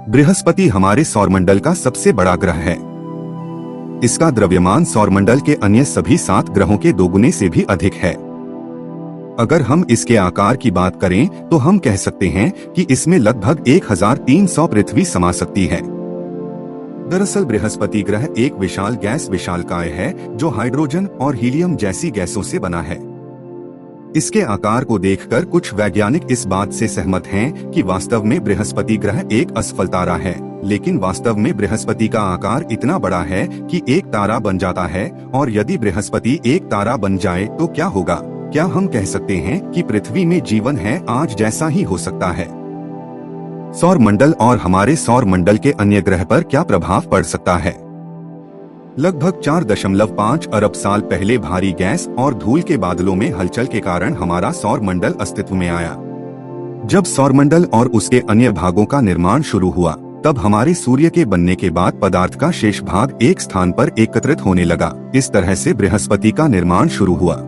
बृहस्पति हमारे सौरमंडल का सबसे बड़ा ग्रह है। इसका द्रव्यमान सौरमंडल के अन्य सभी 7 ग्रहों के दोगुने से भी अधिक है। अगर हम इसके आकार की बात करें तो हम कह सकते हैं कि इसमें लगभग 1300 पृथ्वी समा सकती है। दरअसल बृहस्पति ग्रह एक विशाल गैस विशालकाय है जो हाइड्रोजन और हीलियम जैसी गैसों से बना है। इसके आकार को देखकर कुछ वैज्ञानिक इस बात से सहमत हैं कि वास्तव में बृहस्पति ग्रह एक असफल तारा है, लेकिन वास्तव में बृहस्पति का आकार इतना बड़ा है कि एक तारा बन जाता है। और यदि बृहस्पति एक तारा बन जाए तो क्या होगा? क्या हम कह सकते हैं कि पृथ्वी में जीवन है आज जैसा ही हो सकता है? सौरमंडल और हमारे सौरमंडल के अन्य ग्रह पर क्या प्रभाव पड़ सकता है? लगभग 4.5 अरब साल पहले भारी गैस और धूल के बादलों में हलचल के कारण हमारा सौरमंडल अस्तित्व में आया। जब सौरमंडल और उसके अन्य भागों का निर्माण शुरू हुआ, तब हमारे सूर्य के बनने के बाद पदार्थ का शेष भाग एक स्थान पर एकत्रित होने लगा। इस तरह से बृहस्पति का निर्माण शुरू हुआ।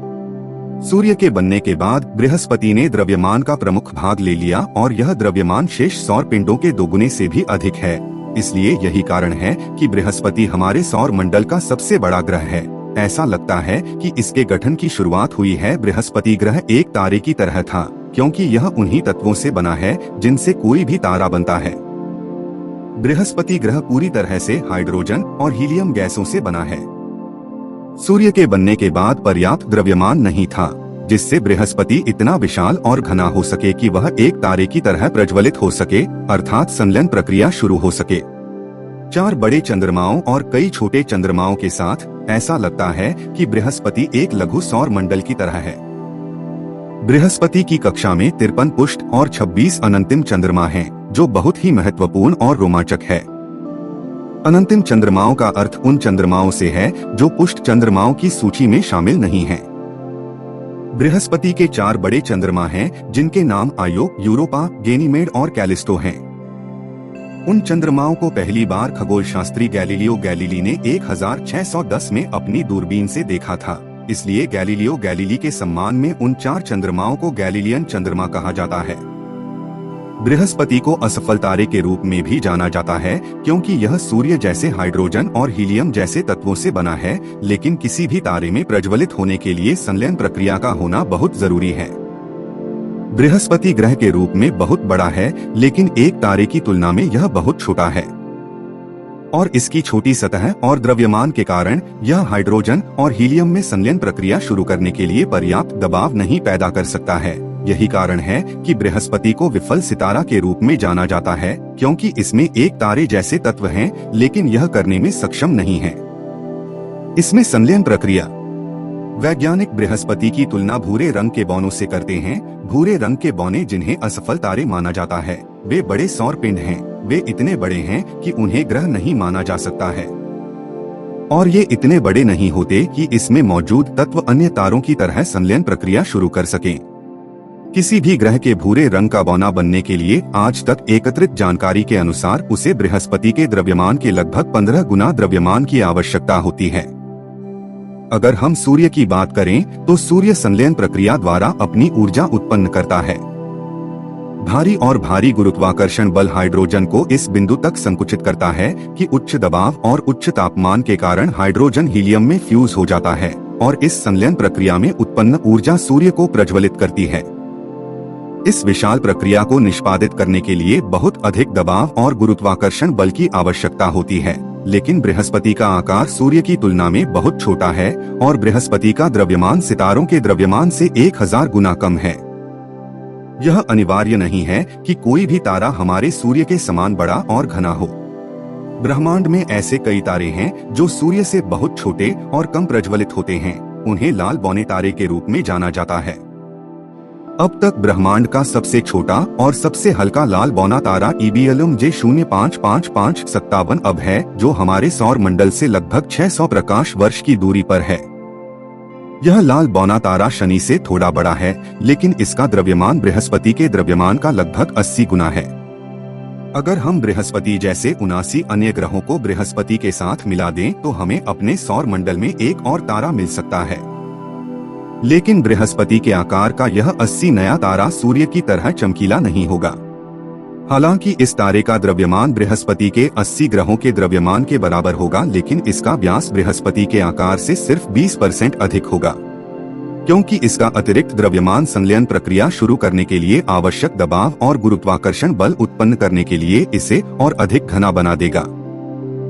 सूर्य के बनने के बाद बृहस्पति ने द्रव्यमान का प्रमुख भाग ले लिया और यह द्रव्यमान शेष सौर पिंडों के दोगुने से भी अधिक है। इसलिए यही कारण है कि बृहस्पति हमारे सौर मंडल का सबसे बड़ा ग्रह है। ऐसा लगता है कि इसके गठन की शुरुआत हुई है। बृहस्पति ग्रह एक तारे की तरह था, क्योंकि यह उन्हीं तत्वों से बना है जिनसे कोई भी तारा बनता है। बृहस्पति ग्रह पूरी तरह से हाइड्रोजन और हीलियम गैसों से बना है। सूर्य के बनने के बाद पर्याप्त द्रव्यमान नहीं था जिससे बृहस्पति इतना विशाल और घना हो सके कि वह एक तारे की तरह प्रज्वलित हो सके, अर्थात संलयन प्रक्रिया शुरू हो सके। 4 बड़े चंद्रमाओं और कई छोटे चंद्रमाओं के साथ ऐसा लगता है कि बृहस्पति एक लघु सौर मंडल की तरह है। बृहस्पति की कक्षा में 53 पुष्ट और 26 अनंतिम चंद्रमा हैं, जो बहुत ही महत्वपूर्ण और रोमांचक है। अनंतिम चंद्रमाओं का अर्थ उन चंद्रमाओं से है जो पुष्ट चंद्रमाओं की सूची में शामिल नहीं हैं। बृहस्पति के 4 बड़े चंद्रमा हैं, जिनके नाम आयो, यूरोपा, गैनीमेड और कैलिस्टो हैं। उन चंद्रमाओं को पहली बार खगोल शास्त्री गैलीलियो गैलीली ने 1610 में अपनी दूरबीन से देखा था। इसलिए गैलीलियो गैलीली के सम्मान में उन 4 चंद्रमाओं को गैलीलियन चंद्रमा कहा जाता है। बृहस्पति को असफल तारे के रूप में भी जाना जाता है, क्योंकि यह सूर्य जैसे हाइड्रोजन और हीलियम जैसे तत्वों से बना है, लेकिन किसी भी तारे में प्रज्वलित होने के लिए संलयन प्रक्रिया का होना बहुत जरूरी है। बृहस्पति ग्रह के रूप में बहुत बड़ा है, लेकिन एक तारे की तुलना में यह बहुत छोटा है और इसकी छोटी सतह और द्रव्यमान के कारण यह हाइड्रोजन और हीलियम में संलयन प्रक्रिया शुरू करने के लिए पर्याप्त दबाव नहीं पैदा कर सकता है। यही कारण है कि बृहस्पति को विफल सितारा के रूप में जाना जाता है, क्योंकि इसमें एक तारे जैसे तत्व हैं, लेकिन यह करने में सक्षम नहीं है। इसमें संलयन प्रक्रिया। वैज्ञानिक बृहस्पति की तुलना भूरे रंग के बौनों से करते हैं। भूरे रंग के बौने, जिन्हें असफल तारे माना जाता है, वे बड़े सौर पिंड हैं। वे इतने बड़े हैं कि उन्हें ग्रह नहीं माना जा सकता है, और ये इतने बड़े नहीं होते कि इसमें मौजूद तत्व अन्य तारों की तरह संलयन प्रक्रिया शुरू कर सकें। किसी भी ग्रह के भूरे रंग का बौना बनने के लिए आज तक एकत्रित जानकारी के अनुसार उसे बृहस्पति के द्रव्यमान के लगभग 15 गुना द्रव्यमान की आवश्यकता होती है। अगर हम सूर्य की बात करें तो सूर्य संलयन प्रक्रिया द्वारा अपनी ऊर्जा उत्पन्न करता है। भारी और भारी गुरुत्वाकर्षण बल हाइड्रोजन को इस बिंदु तक संकुचित करता है कि उच्च दबाव और उच्च तापमान के कारण हाइड्रोजन हीलियम में फ्यूज हो जाता है, और इस संलयन प्रक्रिया में उत्पन्न ऊर्जा सूर्य को प्रज्वलित करती है। इस विशाल प्रक्रिया को निष्पादित करने के लिए बहुत अधिक दबाव और गुरुत्वाकर्षण बल की आवश्यकता होती है, लेकिन बृहस्पति का आकार सूर्य की तुलना में बहुत छोटा है और बृहस्पति का द्रव्यमान सितारों के द्रव्यमान से 1000 गुना कम है। यह अनिवार्य नहीं है कि कोई भी तारा हमारे सूर्य के समान बड़ा और घना हो। ब्रह्मांड में ऐसे कई तारे हैं जो सूर्य से बहुत छोटे और कम प्रज्वलित होते हैं। उन्हें लाल बौने तारे के रूप में जाना जाता है। अब तक ब्रह्मांड का सबसे छोटा और सबसे हल्का लाल बौना तारा ईबीएलएम J055557 अब है, जो हमारे सौर मंडल से लगभग 600 प्रकाश वर्ष की दूरी पर है। यह लाल बौना तारा शनि से थोड़ा बड़ा है, लेकिन इसका द्रव्यमान बृहस्पति के द्रव्यमान का लगभग 80 गुना है। अगर हम बृहस्पति जैसे 79 अन्य ग्रहों को बृहस्पति के साथ मिला दें तो हमें अपने सौर मंडल में एक और तारा मिल सकता है। लेकिन बृहस्पति के आकार का यह 80 नया तारा सूर्य की तरह चमकीला नहीं होगा। हालांकि इस तारे का द्रव्यमान बृहस्पति के 80 ग्रहों के द्रव्यमान के बराबर होगा, लेकिन इसका व्यास बृहस्पति के आकार से सिर्फ 20% अधिक होगा, क्योंकि इसका अतिरिक्त द्रव्यमान संलयन प्रक्रिया शुरू करने के लिए आवश्यक दबाव और गुरुत्वाकर्षण बल उत्पन्न करने के लिए इसे और अधिक घना बना देगा।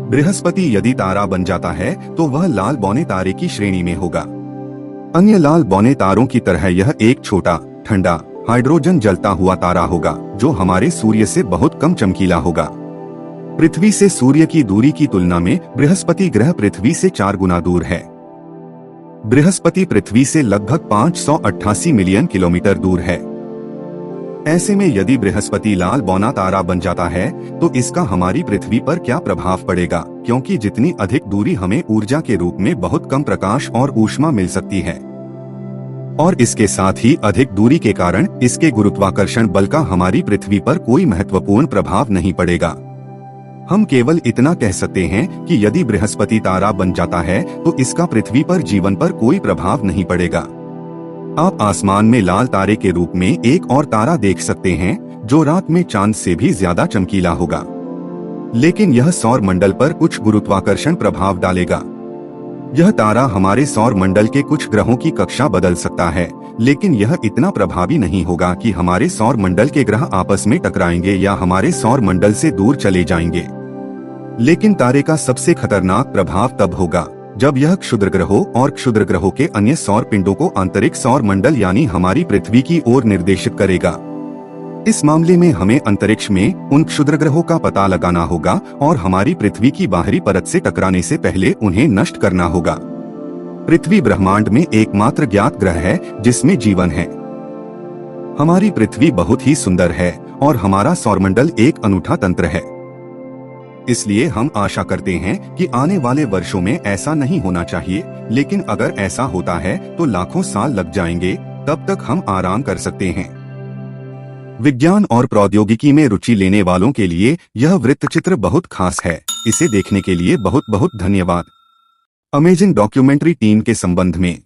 बृहस्पति यदि तारा बन जाता है तो वह लाल बौने तारे की श्रेणी में होगा। अन्य लाल बौने तारों की तरह यह एक छोटा, ठंडा, हाइड्रोजन जलता हुआ तारा होगा, जो हमारे सूर्य से बहुत कम चमकीला होगा। पृथ्वी से सूर्य की दूरी की तुलना में बृहस्पति ग्रह पृथ्वी से 4 गुना दूर है। बृहस्पति पृथ्वी से लगभग 588 मिलियन किलोमीटर दूर है। ऐसे में यदि बृहस्पति लाल बौना तारा बन जाता है तो इसका हमारी पृथ्वी पर क्या प्रभाव पड़ेगा, क्योंकि जितनी अधिक दूरी हमें ऊर्जा के रूप में बहुत कम प्रकाश और ऊष्मा मिल सकती है, और इसके साथ ही अधिक दूरी के कारण इसके गुरुत्वाकर्षण बल का हमारी पृथ्वी पर कोई महत्वपूर्ण प्रभाव नहीं पड़ेगा। हम केवल इतना कह सकते हैं कि यदि बृहस्पति तारा बन जाता है तो इसका पृथ्वी पर जीवन पर कोई प्रभाव नहीं पड़ेगा। आप आसमान में लाल तारे के रूप में एक और तारा देख सकते हैं, जो रात में चांद से भी ज्यादा चमकीला होगा, लेकिन यह सौर मंडल पर कुछ गुरुत्वाकर्षण प्रभाव डालेगा। यह तारा हमारे सौर मंडल के कुछ ग्रहों की कक्षा बदल सकता है, लेकिन यह इतना प्रभावी नहीं होगा कि हमारे सौर मंडल के ग्रह आपस में टकराएंगे या हमारे सौर मंडल से दूर चले जाएंगे। लेकिन तारे का सबसे खतरनाक प्रभाव तब होगा जब यह क्षुद्र ग्रहों और क्षुद्र ग्रहों के अन्य सौर पिंडों को आंतरिक सौर मंडल यानी हमारी पृथ्वी की ओर निर्देशित करेगा। इस मामले में हमें अंतरिक्ष में उन क्षुद्र ग्रहों का पता लगाना होगा और हमारी पृथ्वी की बाहरी परत से टकराने से पहले उन्हें नष्ट करना होगा। पृथ्वी ब्रह्मांड में एकमात्र ज्ञात ग्रह है जिसमें जीवन है। हमारी पृथ्वी बहुत ही सुंदर है और हमारा सौरमंडल एक अनूठा तंत्र है। इसलिए हम आशा करते हैं कि आने वाले वर्षों में ऐसा नहीं होना चाहिए, लेकिन अगर ऐसा होता है तो लाखों साल लग जाएंगे, तब तक हम आराम कर सकते हैं। विज्ञान और प्रौद्योगिकी में रुचि लेने वालों के लिए यह वृत्तचित्र बहुत खास है। इसे देखने के लिए बहुत बहुत धन्यवाद। अमेजिंग डॉक्यूमेंट्री टीम के संबंध में